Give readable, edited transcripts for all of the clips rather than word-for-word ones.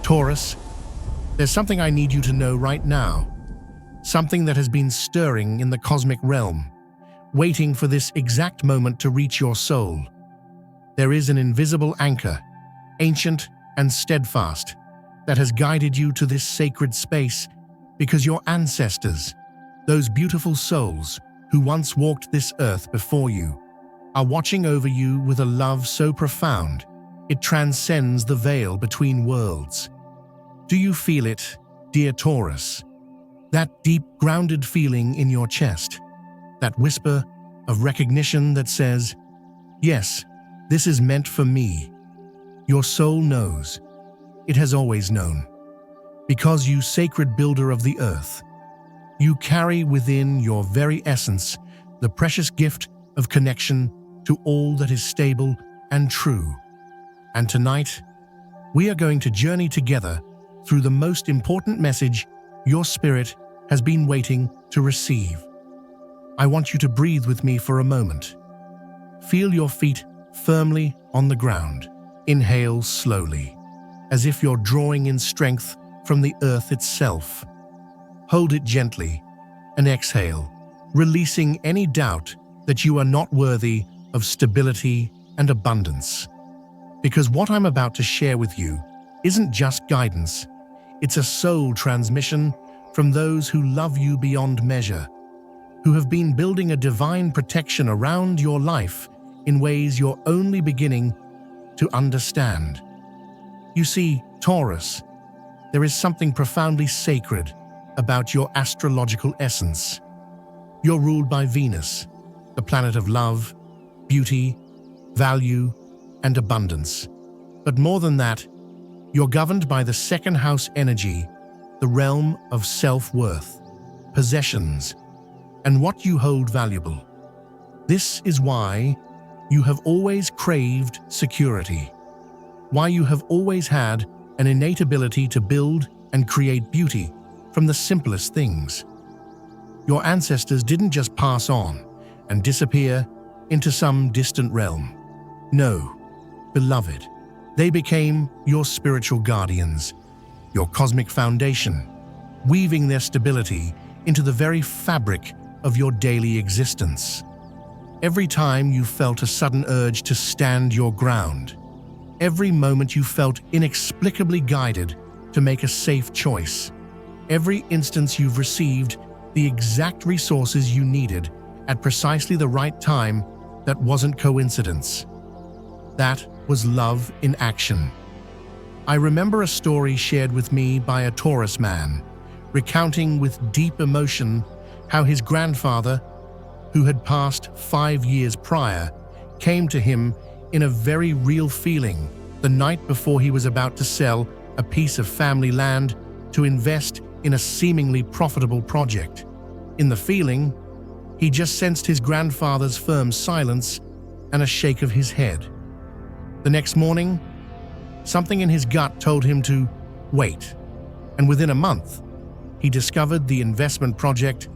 Taurus, there's something I need you to know right now. Something that has been stirring in the cosmic realm, waiting for this exact moment to reach your soul. There is an invisible anchor, ancient and steadfast, that has guided you to this sacred space because your ancestors, those beautiful souls who once walked this earth before you, are watching over you with a love so profound it transcends the veil between worlds. Do you feel it, dear Taurus? That deep, grounded feeling in your chest, that whisper of recognition that says, yes, this is meant for me. Your soul knows. It has always known. Because you sacred builder of the earth, you carry within your very essence the precious gift of connection to all that is stable and true. And tonight, we are going to journey together through the most important message your spirit has been waiting to receive. I want you to breathe with me for a moment. Feel your feet firmly on the ground. Inhale slowly, as if you're drawing in strength from the earth itself. Hold it gently and exhale, releasing any doubt that you are not worthy of stability and abundance. Because what I'm about to share with you isn't just guidance, it's a soul transmission from those who love you beyond measure, who have been building a divine protection around your life in ways you're only beginning to understand. You see, Taurus, there is something profoundly sacred about your astrological essence. You're ruled by Venus, the planet of love, beauty, value, and abundance. But more than that, you're governed by the second house energy, the realm of self-worth, possessions, and what you hold valuable. This is why you have always craved security, why you have always had an innate ability to build and create beauty from the simplest things. Your ancestors didn't just pass on and disappear into some distant realm. No, beloved, they became your spiritual guardians, your cosmic foundation, weaving their stability into the very fabric of your daily existence. Every time you felt a sudden urge to stand your ground, every moment you felt inexplicably guided to make a safe choice, every instance you've received the exact resources you needed at precisely the right time, that wasn't coincidence. That was love in action. I remember a story shared with me by a Taurus man, recounting with deep emotion how his grandfather, who had passed 5 years prior, came to him in a very real feeling the night before he was about to sell a piece of family land to invest in a seemingly profitable project. In the feeling, he just sensed his grandfather's firm silence and a shake of his head. The next morning, something in his gut told him to wait, and within a month, he discovered the investment project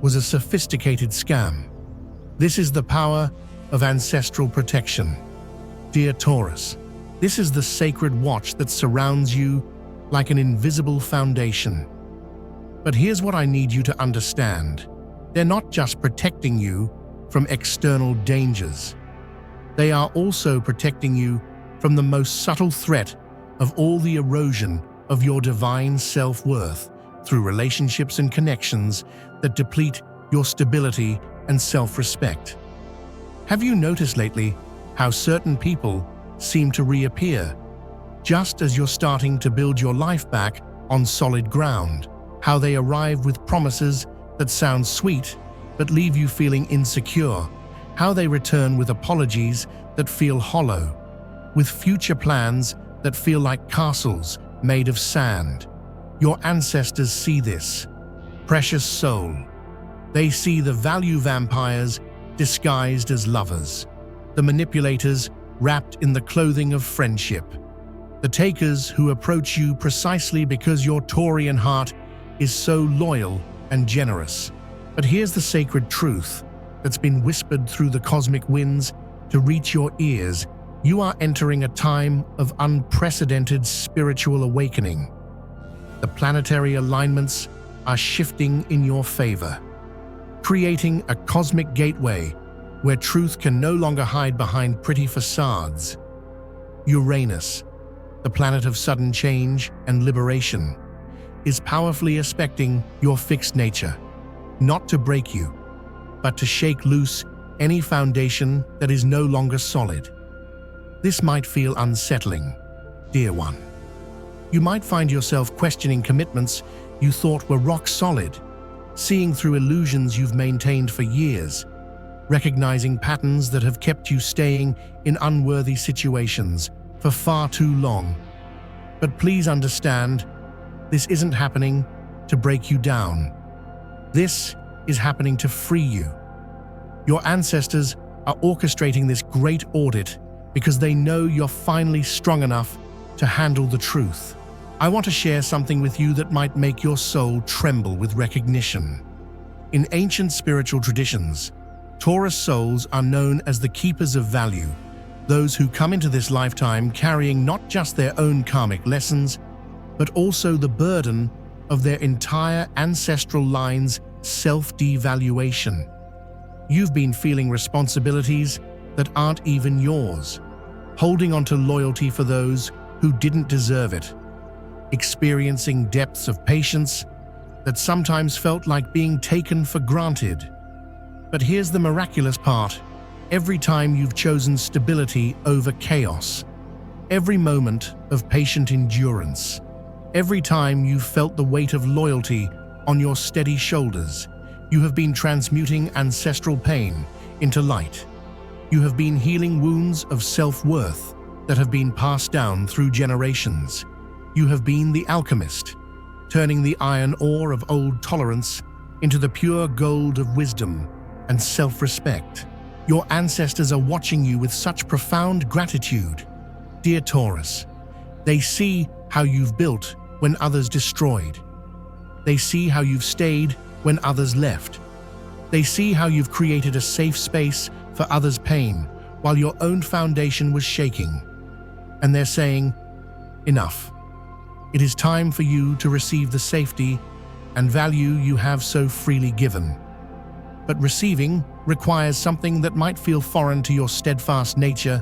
was a sophisticated scam. This is the power of ancestral protection. Dear Taurus, this is the sacred watch that surrounds you like an invisible foundation. But here's what I need you to understand. They're not just protecting you from external dangers. They are also protecting you from the most subtle threat of all, the erosion of your divine self-worth through relationships and connections that deplete your stability and self-respect. Have you noticed lately how certain people seem to reappear just as you're starting to build your life back on solid ground? How they arrive with promises that sound sweet but leave you feeling insecure? How they return with apologies that feel hollow, with future plans that feel like castles made of sand? Your ancestors see this, precious soul. They see the value vampires disguised as lovers, the manipulators wrapped in the clothing of friendship, the takers who approach you precisely because your Taurian heart is so loyal and generous. But here's the sacred truth that's been whispered through the cosmic winds to reach your ears You are entering a time of unprecedented spiritual awakening. The planetary alignments are shifting in your favor, creating a cosmic gateway where truth can no longer hide behind pretty facades. Uranus, the planet of sudden change and liberation, is powerfully aspecting your fixed nature, not to break you, but to shake loose any foundation that is no longer solid. This might feel unsettling, dear one. You might find yourself questioning commitments you thought were rock solid, seeing through illusions you've maintained for years, recognizing patterns that have kept you staying in unworthy situations for far too long. But please understand, this isn't happening to break you down. This is happening to free you. Your ancestors are orchestrating this great audit because they know you're finally strong enough to handle the truth. I want to share something with you that might make your soul tremble with recognition. In ancient spiritual traditions, Taurus souls are known as the keepers of value, those who come into this lifetime carrying not just their own karmic lessons, but also the burden of their entire ancestral line's self-devaluation. You've been feeling responsibilities that aren't even yours, holding on to loyalty for those who didn't deserve it, experiencing depths of patience that sometimes felt like being taken for granted. But here's the miraculous part. Every time you've chosen stability over chaos, every moment of patient endurance, every time you've felt the weight of loyalty on your steady shoulders, you have been transmuting ancestral pain into light. You have been healing wounds of self-worth that have been passed down through generations. You have been the alchemist, turning the iron ore of old tolerance into the pure gold of wisdom and self-respect. Your ancestors are watching you with such profound gratitude. Dear Taurus, they see how you've built when others destroyed. They see how you've stayed when others left. They see how you've created a safe space for others' pain while your own foundation was shaking. And they're saying, enough. It is time for you to receive the safety and value you have so freely given. But receiving requires something that might feel foreign to your steadfast nature.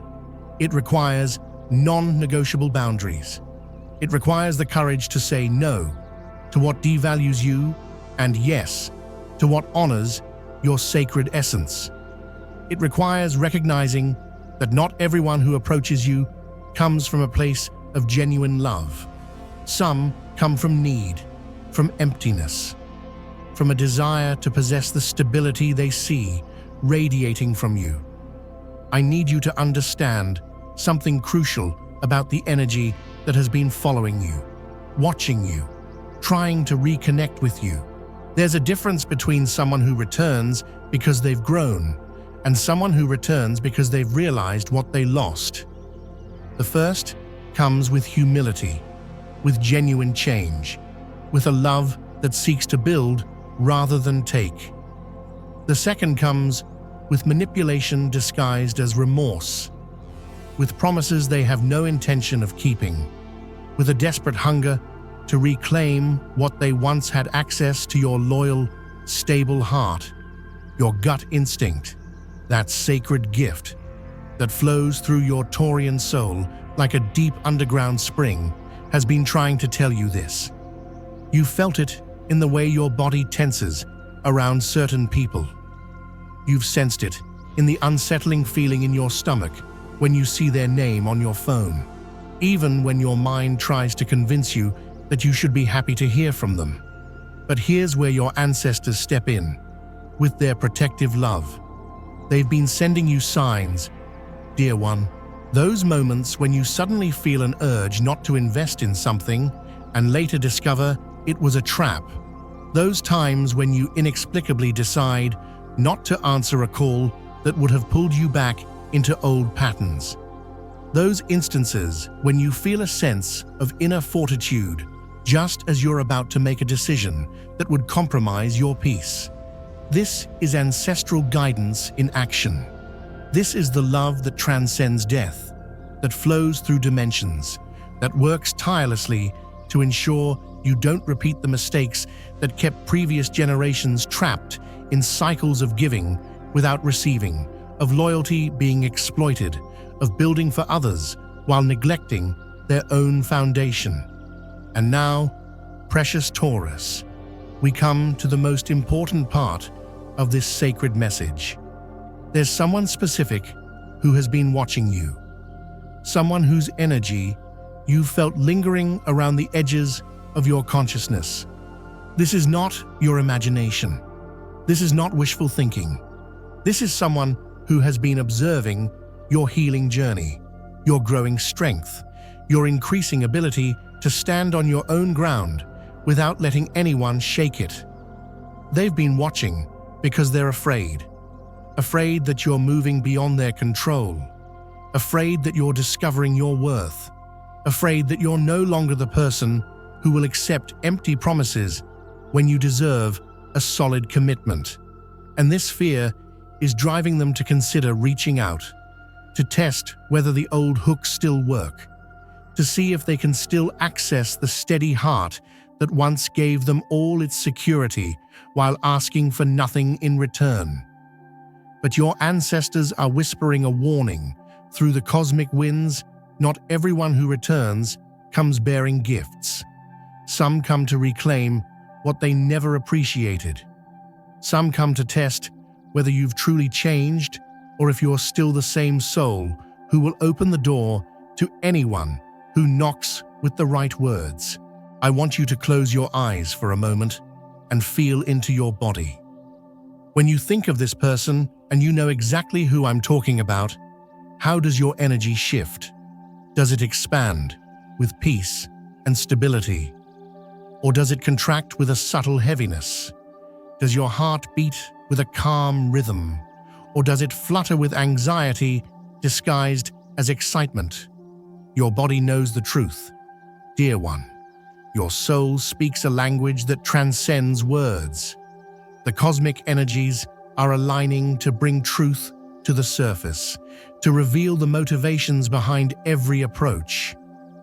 It requires non-negotiable boundaries. It requires the courage to say no to what devalues you and yes to what honors your sacred essence. It requires recognizing that not everyone who approaches you comes from a place of genuine love. Some come from need, from emptiness, from a desire to possess the stability they see radiating from you. I need you to understand something crucial about the energy that has been following you, watching you, trying to reconnect with you. There's a difference between someone who returns because they've grown and someone who returns because they've realized what they lost. The first comes with humility, with genuine change, with a love that seeks to build rather than take. The second comes with manipulation disguised as remorse, with promises they have no intention of keeping, with a desperate hunger to reclaim what they once had access to: your loyal, stable heart, your gut instinct, that sacred gift that flows through your Taurian soul like a deep underground spring has been trying to tell you this. You felt it in the way your body tenses around certain people. You've sensed it in the unsettling feeling in your stomach when you see their name on your phone, even when your mind tries to convince you that you should be happy to hear from them. But here's where your ancestors step in, with their protective love. They've been sending you signs, dear one. Those moments when you suddenly feel an urge not to invest in something and later discover it was a trap. Those times when you inexplicably decide not to answer a call that would have pulled you back into old patterns. Those instances when you feel a sense of inner fortitude just as you're about to make a decision that would compromise your peace. This is ancestral guidance in action. This is the love that transcends death, that flows through dimensions, that works tirelessly to ensure you don't repeat the mistakes that kept previous generations trapped in cycles of giving without receiving, of loyalty being exploited, of building for others while neglecting their own foundation. And now, precious Taurus, we come to the most important part of this sacred message. There's someone specific who has been watching you, someone whose energy you've felt lingering around the edges of your consciousness. This is not your imagination. This is not wishful thinking. This is someone who has been observing your healing journey, your growing strength, your increasing ability to stand on your own ground without letting anyone shake it. They've been watching because they're afraid that you're moving beyond their control, afraid that you're discovering your worth, afraid that you're no longer the person who will accept empty promises when you deserve a solid commitment. And this fear is driving them to consider reaching out, to test whether the old hooks still work, to see if they can still access the steady heart that once gave them all its security while asking for nothing in return. But your ancestors are whispering a warning through the cosmic winds. Not everyone who returns comes bearing gifts. Some come to reclaim what they never appreciated. Some come to test whether you've truly changed or if you're still the same soul who will open the door to anyone who knocks with the right words. I want you to close your eyes for a moment and feel into your body. When you think of this person and you know exactly who I'm talking about, how does your energy shift? Does it expand with peace and stability? Or does it contract with a subtle heaviness? Does your heart beat with a calm rhythm? Or does it flutter with anxiety disguised as excitement? Your body knows the truth, dear one. Your soul speaks a language that transcends words. The cosmic energies are aligning to bring truth to the surface, to reveal the motivations behind every approach,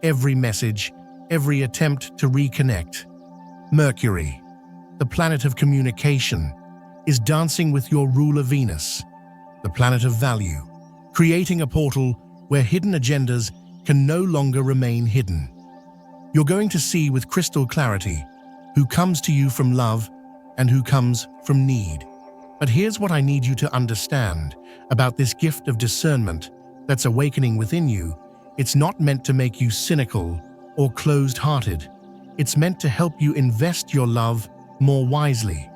every message, every attempt to reconnect. Mercury, the planet of communication, is dancing with your ruler Venus, the planet of value, creating a portal where hidden agendas can no longer remain hidden. You're going to see with crystal clarity who comes to you from love and who comes from need. But here's what I need you to understand about this gift of discernment that's awakening within you. It's not meant to make you cynical or closed-hearted. It's meant to help you invest your love more wisely.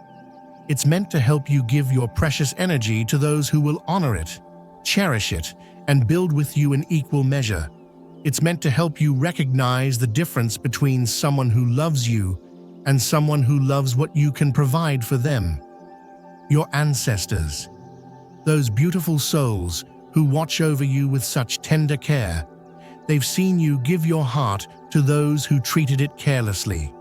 It's meant to help you give your precious energy to those who will honor it, cherish it, and build with you in equal measure. It's meant to help you recognize the difference between someone who loves you and someone who loves what you can provide for them. Your ancestors, those beautiful souls who watch over you with such tender care, they've seen you give your heart to those who treated it carelessly.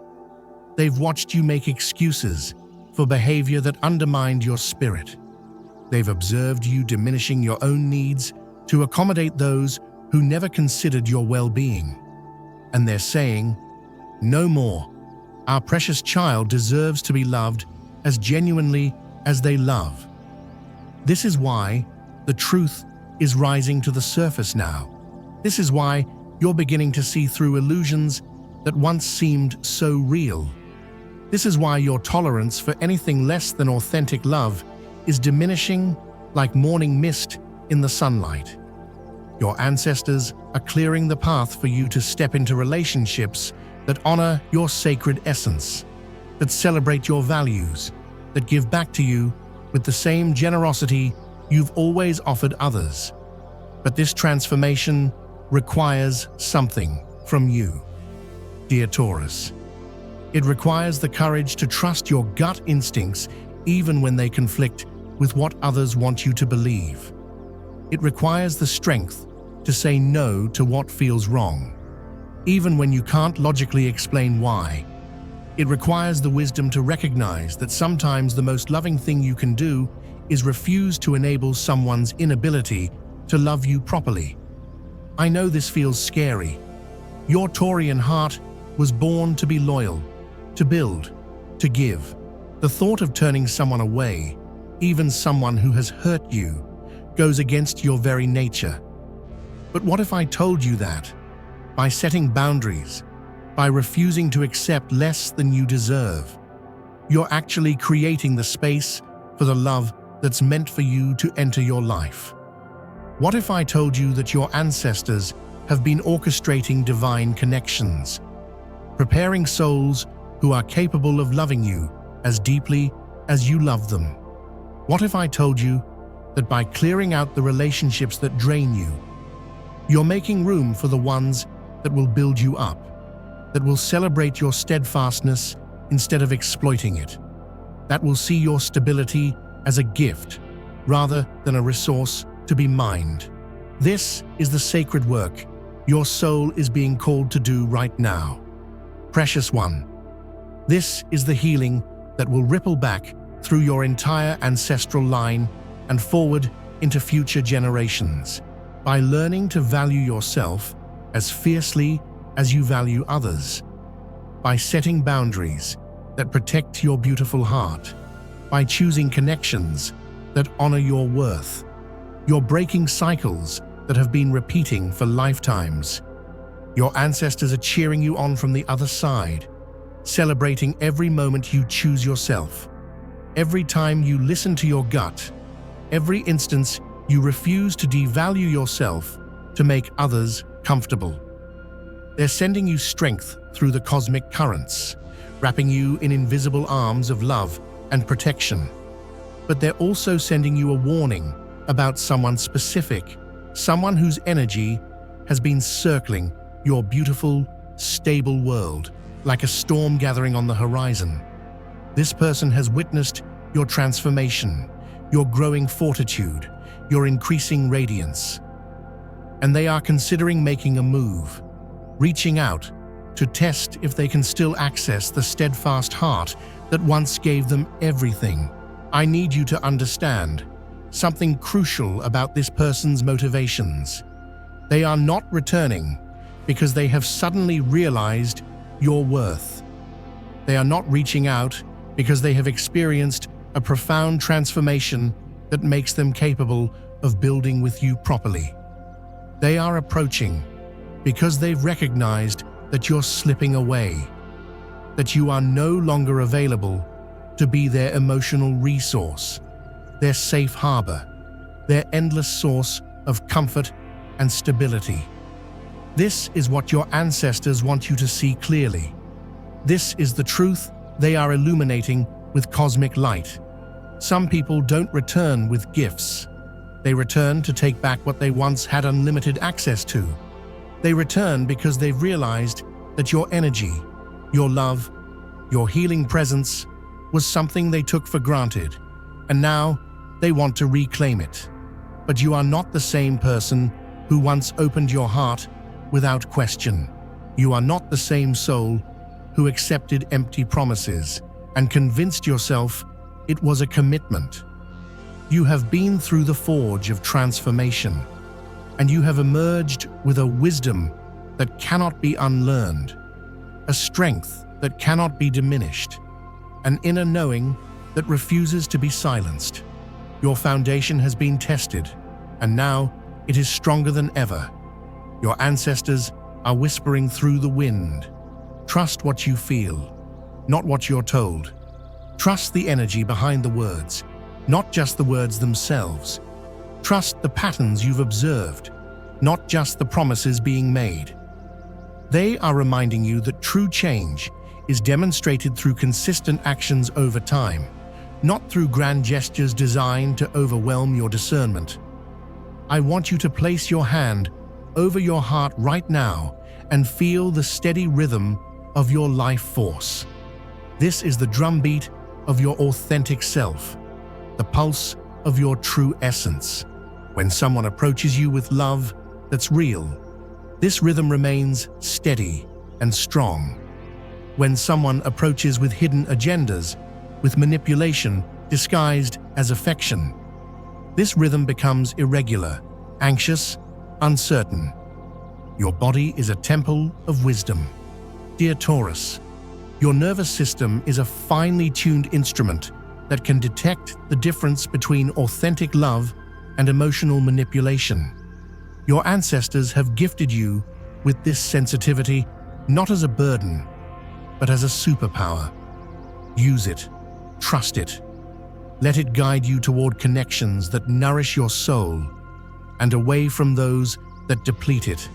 They've watched you make excuses for behavior that undermined your spirit. They've observed you diminishing your own needs to accommodate those who never considered your well-being. And they're saying, "No more. Our precious child deserves to be loved as genuinely as they love." This is why the truth is rising to the surface now. This is why you're beginning to see through illusions that once seemed so real. This is why your tolerance for anything less than authentic love is diminishing like morning mist in the sunlight. Your ancestors are clearing the path for you to step into relationships that honor your sacred essence, that celebrate your values, that give back to you with the same generosity you've always offered others. But this transformation requires something from you, dear Taurus. It requires the courage to trust your gut instincts even when they conflict with what others want you to believe. It requires the strength to say no to what feels wrong, even when you can't logically explain why. It requires the wisdom to recognize that sometimes the most loving thing you can do is refuse to enable someone's inability to love you properly. I know this feels scary. Your Taurian heart was born to be loyal, to build, to give. The thought of turning someone away, even someone who has hurt you, goes against your very nature. But what if I told you that, by setting boundaries, by refusing to accept less than you deserve, you're actually creating the space for the love that's meant for you to enter your life? What if I told you that your ancestors have been orchestrating divine connections, preparing souls who are capable of loving you as deeply as you love them? What if I told you that by clearing out the relationships that drain you, you're making room for the ones that will build you up, that will celebrate your steadfastness instead of exploiting it, that will see your stability as a gift rather than a resource to be mined? This is the sacred work your soul is being called to do right now. Precious one, this is the healing that will ripple back through your entire ancestral line and forward into future generations. By learning to value yourself as fiercely as you value others, by setting boundaries that protect your beautiful heart, by choosing connections that honor your worth, you're breaking cycles that have been repeating for lifetimes. Your ancestors are cheering you on from the other side, celebrating every moment you choose yourself, every time you listen to your gut, every instance you refuse to devalue yourself to make others comfortable. They're sending you strength through the cosmic currents, wrapping you in invisible arms of love and protection. But they're also sending you a warning about someone specific, someone whose energy has been circling your beautiful, stable world like a storm gathering on the horizon. This person has witnessed your transformation, your growing fortitude, your increasing radiance. And they are considering making a move, reaching out to test if they can still access the steadfast heart that once gave them everything. I need you to understand something crucial about this person's motivations. They are not returning because they have suddenly realized your worth. They are not reaching out because they have experienced a profound transformation that makes them capable of building with you properly. They are approaching because they've recognized that you're slipping away, that you are no longer available to be their emotional resource, their safe harbor, their endless source of comfort and stability. This is what your ancestors want you to see clearly. This is the truth they are illuminating with cosmic light. Some people don't return with gifts. They return to take back what they once had unlimited access to. They return because they've realized that your energy, your love, your healing presence was something they took for granted, and now they want to reclaim it. But you are not the same person who once opened your heart without question. You are not the same soul who accepted empty promises and convinced yourself it was a commitment. You have been through the forge of transformation, and you have emerged with a wisdom that cannot be unlearned, a strength that cannot be diminished, an inner knowing that refuses to be silenced. Your foundation has been tested, and now it is stronger than ever. Your ancestors are whispering through the wind. Trust what you feel, not what you're told. Trust the energy behind the words, not just the words themselves. Trust the patterns you've observed, not just the promises being made. They are reminding you that true change is demonstrated through consistent actions over time, not through grand gestures designed to overwhelm your discernment. I want you to place your hand over your heart right now and feel the steady rhythm of your life force. This is the drumbeat of your authentic self, the pulse of your true essence. When someone approaches you with love that's real, this rhythm remains steady and strong. When someone approaches with hidden agendas, with manipulation disguised as affection, this rhythm becomes irregular, anxious, uncertain. Your body is a temple of wisdom. Dear Taurus, your nervous system is a finely tuned instrument that can detect the difference between authentic love and emotional manipulation. Your ancestors have gifted you with this sensitivity not as a burden, but as a superpower. Use it, trust it. Let it guide you toward connections that nourish your soul and away from those that deplete it.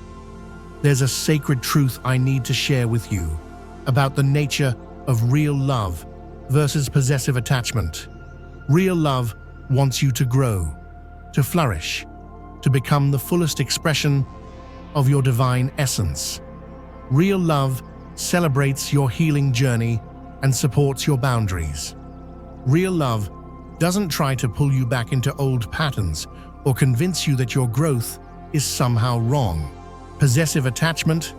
There's a sacred truth I need to share with you about the nature of real love versus possessive attachment. Real love wants you to grow, to flourish, to become the fullest expression of your divine essence. Real love celebrates your healing journey and supports your boundaries. Real love doesn't try to pull you back into old patterns or convince you that your growth is somehow wrong. Possessive attachment,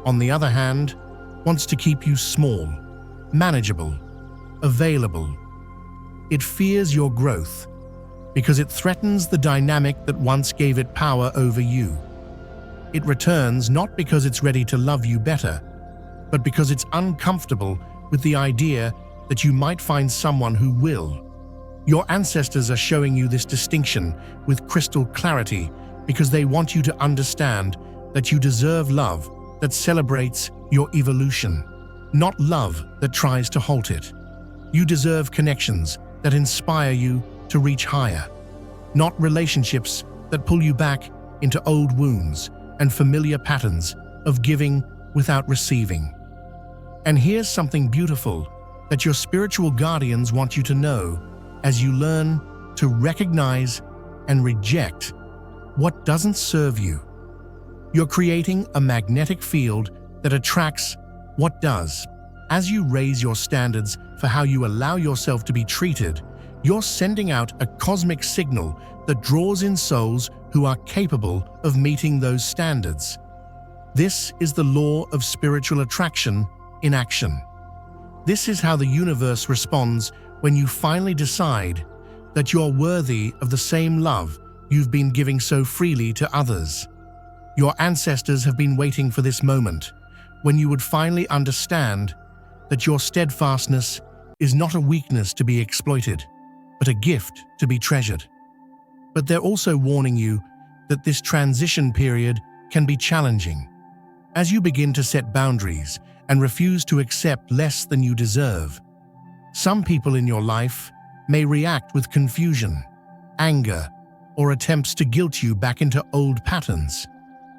on the other hand, wants to keep you small, manageable, available. It fears your growth because it threatens the dynamic that once gave it power over you. It returns not because it's ready to love you better, but because it's uncomfortable with the idea that you might find someone who will. Your ancestors are showing you this distinction with crystal clarity because they want you to understand that you deserve love that celebrates your evolution, not love that tries to halt it. You deserve connections that inspire you to reach higher, not relationships that pull you back into old wounds and familiar patterns of giving without receiving. And here's something beautiful that your spiritual guardians want you to know as you learn to recognize and reject what doesn't serve you. You're creating a magnetic field that attracts what does. As you raise your standards for how you allow yourself to be treated, you're sending out a cosmic signal that draws in souls who are capable of meeting those standards. This is the law of spiritual attraction in action. This is how the universe responds when you finally decide that you're worthy of the same love you've been giving so freely to others. Your ancestors have been waiting for this moment when you would finally understand that your steadfastness is not a weakness to be exploited, but a gift to be treasured. But they're also warning you that this transition period can be challenging. As you begin to set boundaries and refuse to accept less than you deserve, some people in your life may react with confusion, anger, or attempts to guilt you back into old patterns.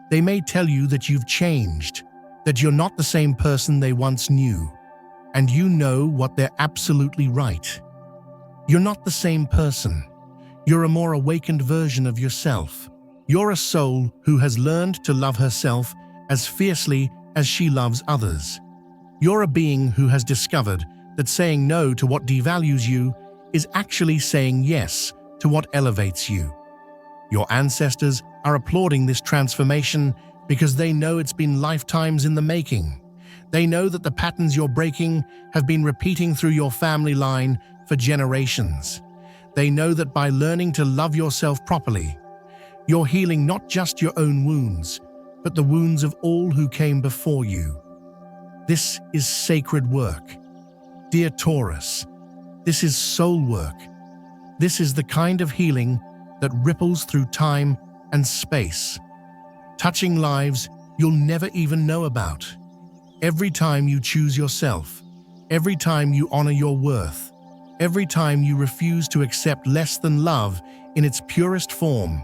They may tell you that you've changed, that you're not the same person they once knew, and you know what they're absolutely right. You're not the same person. You're a more awakened version of yourself. You're a soul who has learned to love herself as fiercely as she loves others. You're a being who has discovered that saying no to what devalues you is actually saying yes to what elevates you. Your ancestors are applauding this transformation because they know it's been lifetimes in the making. They know that the patterns you're breaking have been repeating through your family line for generations. They know that by learning to love yourself properly, you're healing not just your own wounds, but the wounds of all who came before you. This is sacred work. Dear Taurus, this is soul work. This is the kind of healing that ripples through time and space, touching lives you'll never even know about. Every time you choose yourself, every time you honor your worth, every time you refuse to accept less than love in its purest form,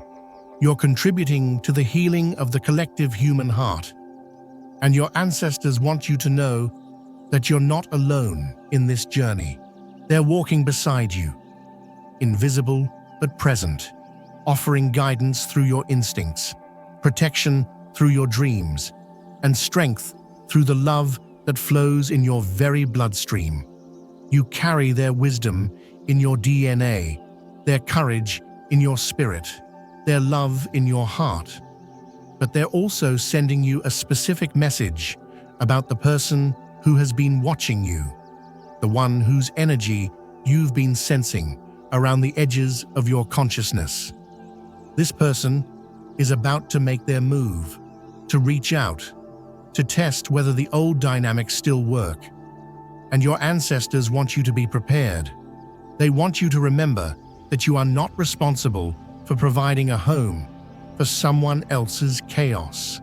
you're contributing to the healing of the collective human heart. And your ancestors want you to know that you're not alone in this journey. They're walking beside you, invisible but present, offering guidance through your instincts, protection through your dreams, and strength through the love that flows in your very bloodstream. You carry their wisdom in your DNA, their courage in your spirit, their love in your heart. But they're also sending you a specific message about the person who has been watching you, the one whose energy you've been sensing around the edges of your consciousness. This person is about to make their move, to reach out, to test whether the old dynamics still work. And your ancestors want you to be prepared. They want you to remember that you are not responsible for providing a home for someone else's chaos.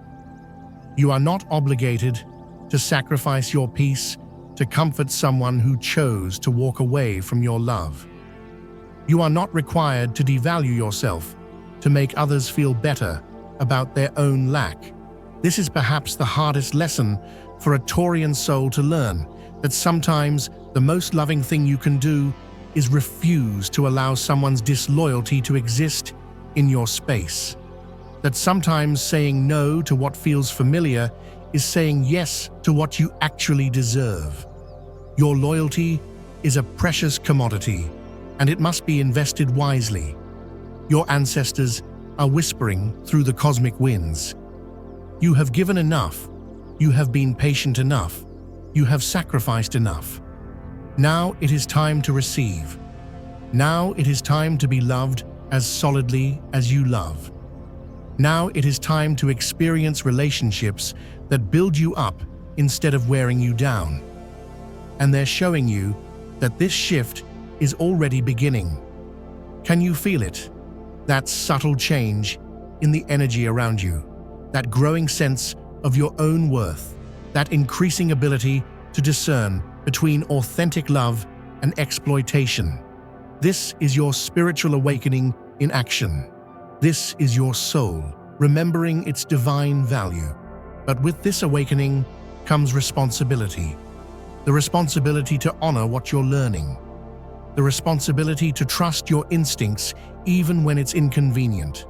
You are not obligated to sacrifice your peace to comfort someone who chose to walk away from your love. You are not required to devalue yourself to make others feel better about their own lack. This is perhaps the hardest lesson for a Taurian soul to learn, that sometimes the most loving thing you can do is refuse to allow someone's disloyalty to exist in your space. That sometimes saying no to what feels familiar is saying yes to what you actually deserve. Your loyalty is a precious commodity, and it must be invested wisely. Your ancestors are whispering through the cosmic winds. You have given enough. You have been patient enough. You have sacrificed enough. Now it is time to receive. Now it is time to be loved as solidly as you love. Now it is time to experience relationships that build you up instead of wearing you down. And they're showing you that this shift is already beginning. Can you feel it? That subtle change in the energy around you, that growing sense of your own worth, that increasing ability to discern between authentic love and exploitation. This is your spiritual awakening in action. This is your soul remembering its divine value. But with this awakening comes responsibility. The responsibility to honor what you're learning. The responsibility to trust your instincts even when it's inconvenient.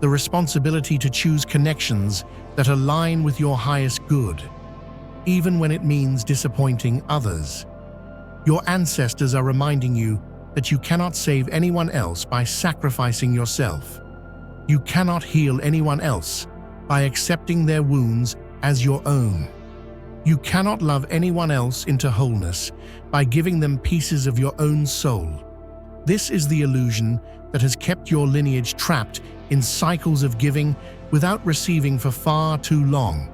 The responsibility to choose connections that align with your highest good, even when it means disappointing others. Your ancestors are reminding you that you cannot save anyone else by sacrificing yourself. You cannot heal anyone else by accepting their wounds as your own. You cannot love anyone else into wholeness by giving them pieces of your own soul. This is the illusion that has kept your lineage trapped in cycles of giving without receiving for far too long.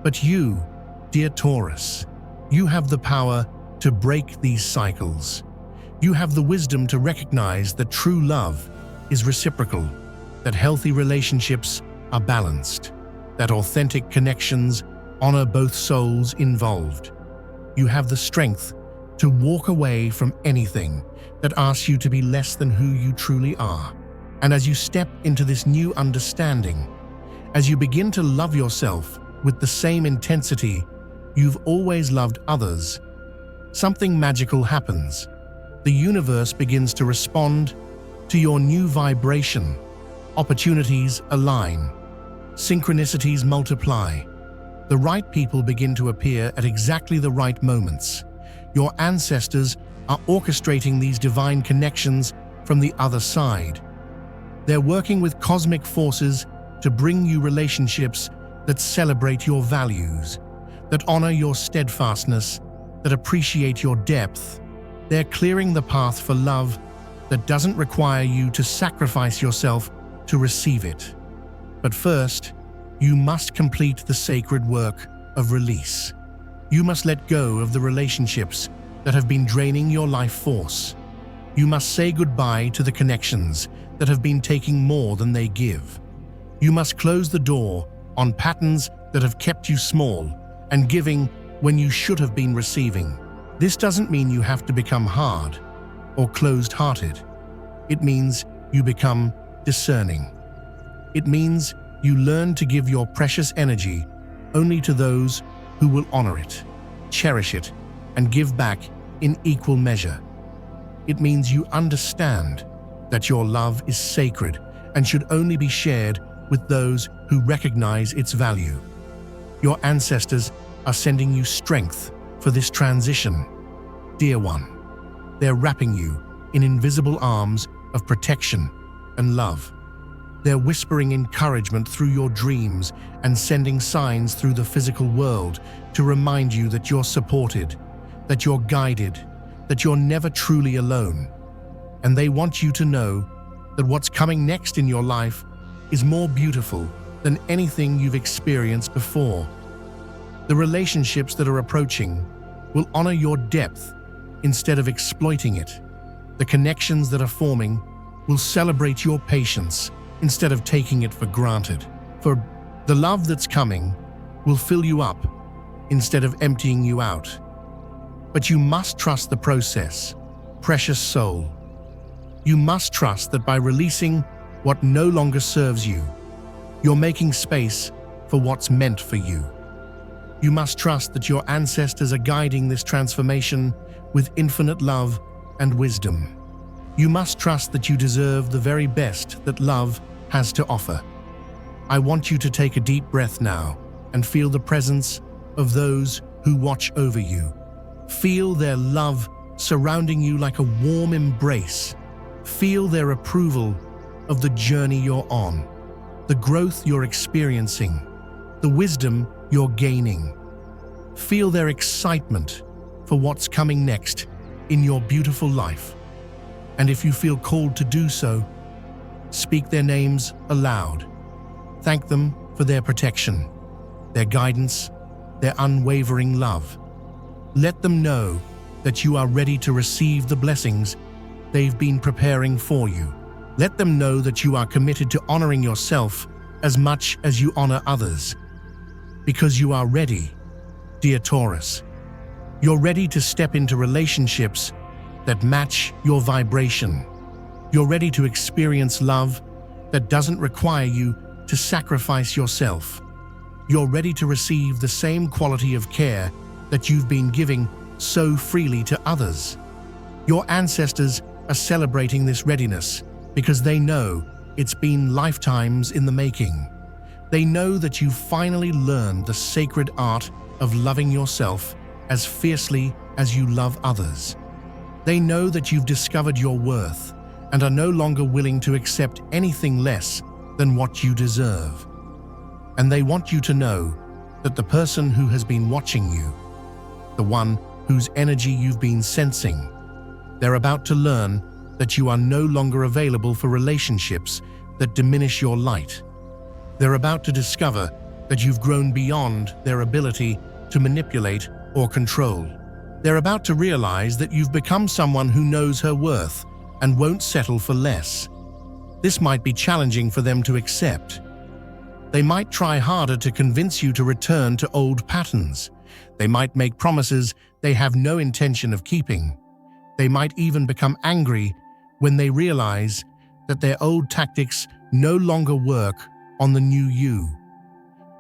But you, dear Taurus, you have the power to break these cycles. You have the wisdom to recognize that true love is reciprocal, that healthy relationships are balanced, that authentic connections honor both souls involved. You have the strength to walk away from anything that asks you to be less than who you truly are. And as you step into this new understanding, as you begin to love yourself with the same intensity you've always loved others, something magical happens. The universe begins to respond to your new vibration. Opportunities align. Synchronicities multiply. The right people begin to appear at exactly the right moments. Your ancestors are orchestrating these divine connections from the other side. They're working with cosmic forces to bring you relationships that celebrate your values, that honor your steadfastness, that appreciate your depth. They're clearing the path for love that doesn't require you to sacrifice yourself to receive it. But first, you must complete the sacred work of release. You must let go of the relationships that have been draining your life force. You must say goodbye to the connections that have been taking more than they give. You must close the door on patterns that have kept you small and giving when you should have been receiving. This doesn't mean you have to become hard or closed-hearted. It means you become discerning. It means you learn to give your precious energy only to those who will honor it, cherish it, and give back in equal measure. It means you understand that your love is sacred and should only be shared with those who recognize its value. Your ancestors are sending you strength for this transition. Dear one, they're wrapping you in invisible arms of protection and love. They're whispering encouragement through your dreams and sending signs through the physical world to remind you that you're supported, that you're guided, that you're never truly alone. And they want you to know that what's coming next in your life is more beautiful than anything you've experienced before. The relationships that are approaching will honor your depth instead of exploiting it. The connections that are forming will celebrate your patience instead of taking it for granted. For the love that's coming will fill you up instead of emptying you out. But you must trust the process, precious soul. You must trust that by releasing what no longer serves you, you're making space for what's meant for you. You must trust that your ancestors are guiding this transformation with infinite love and wisdom. You must trust that you deserve the very best that love has to offer. I want you to take a deep breath now and feel the presence of those who watch over you. Feel their love surrounding you like a warm embrace. Feel their approval of the journey you're on, the growth you're experiencing, the wisdom you're gaining. Feel their excitement for what's coming next in your beautiful life. And if you feel called to do so, speak their names aloud. Thank them for their protection, their guidance, their unwavering love. Let them know that you are ready to receive the blessings they've been preparing for you. Let them know that you are committed to honoring yourself as much as you honor others. Because you are ready, dear Taurus. You're ready to step into relationships that match your vibration. You're ready to experience love that doesn't require you to sacrifice yourself. You're ready to receive the same quality of care that you've been giving so freely to others. Your ancestors are celebrating this readiness because they know it's been lifetimes in the making. They know that you've finally learned the sacred art of loving yourself as fiercely as you love others. They know that you've discovered your worth and are no longer willing to accept anything less than what you deserve. And they want you to know that the person who has been watching you, the one whose energy you've been sensing, they're about to learn that you are no longer available for relationships that diminish your light. They're about to discover that you've grown beyond their ability to manipulate or control. They're about to realize that you've become someone who knows her worth and won't settle for less. This might be challenging for them to accept. They might try harder to convince you to return to old patterns. They might make promises they have no intention of keeping. They might even become angry when they realize that their old tactics no longer work on the new you.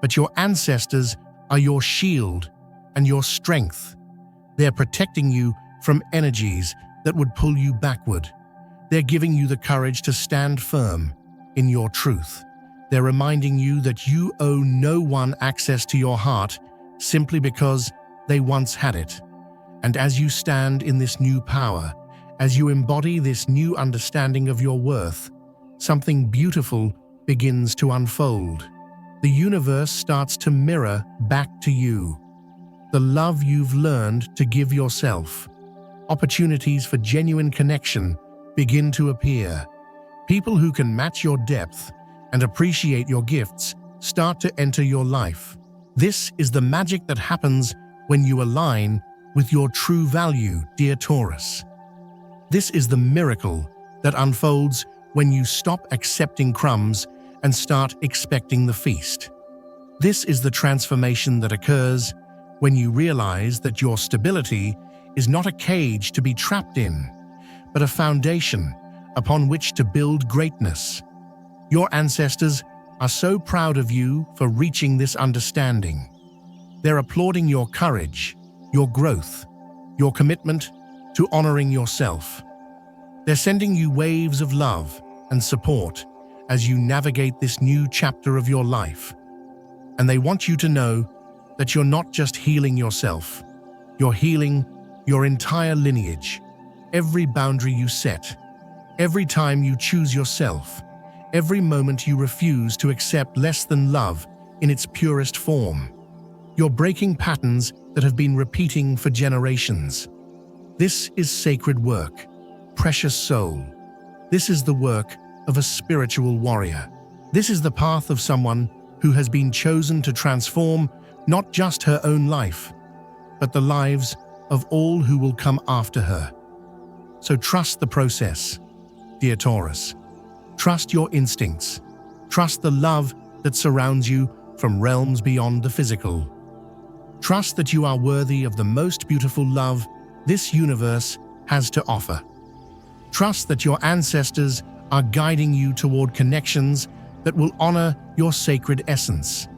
But your ancestors are your shield and your strength. They're protecting you from energies that would pull you backward. They're giving you the courage to stand firm in your truth. They're reminding you that you owe no one access to your heart simply because they once had it. And as you stand in this new power, as you embody this new understanding of your worth, something beautiful begins to unfold. The universe starts to mirror back to you the love you've learned to give yourself. Opportunities for genuine connection begin to appear. People who can match your depth and appreciate your gifts start to enter your life. This is the magic that happens when you align with your true value, dear Taurus. This is the miracle that unfolds when you stop accepting crumbs and start expecting the feast. This is the transformation that occurs when you realize that your stability is not a cage to be trapped in, but a foundation upon which to build greatness. Your ancestors are so proud of you for reaching this understanding. They're applauding your courage, your growth, your commitment to honoring yourself. They're sending you waves of love and support as you navigate this new chapter of your life. And they want you to know that you're not just healing yourself, you're healing your entire lineage. Every boundary you set, every time you choose yourself, every moment you refuse to accept less than love in its purest form. You're breaking patterns that have been repeating for generations. This is sacred work, precious soul. This is the work of a spiritual warrior. This is the path of someone who has been chosen to transform not just her own life, but the lives of all who will come after her. So trust the process, dear Taurus. Trust your instincts. Trust the love that surrounds you from realms beyond the physical. Trust that you are worthy of the most beautiful love this universe has to offer. Trust that your ancestors are guiding you toward connections that will honor your sacred essence.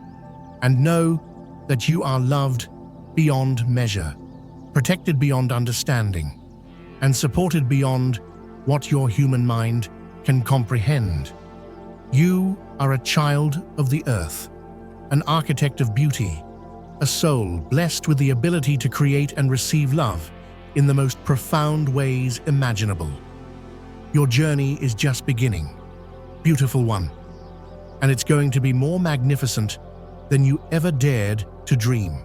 And know that you are loved beyond measure, protected beyond understanding, and supported beyond what your human mind can comprehend. You are a child of the earth, an architect of beauty, a soul blessed with the ability to create and receive love in the most profound ways imaginable. Your journey is just beginning, beautiful one, and it's going to be more magnificent than you ever dared to dream.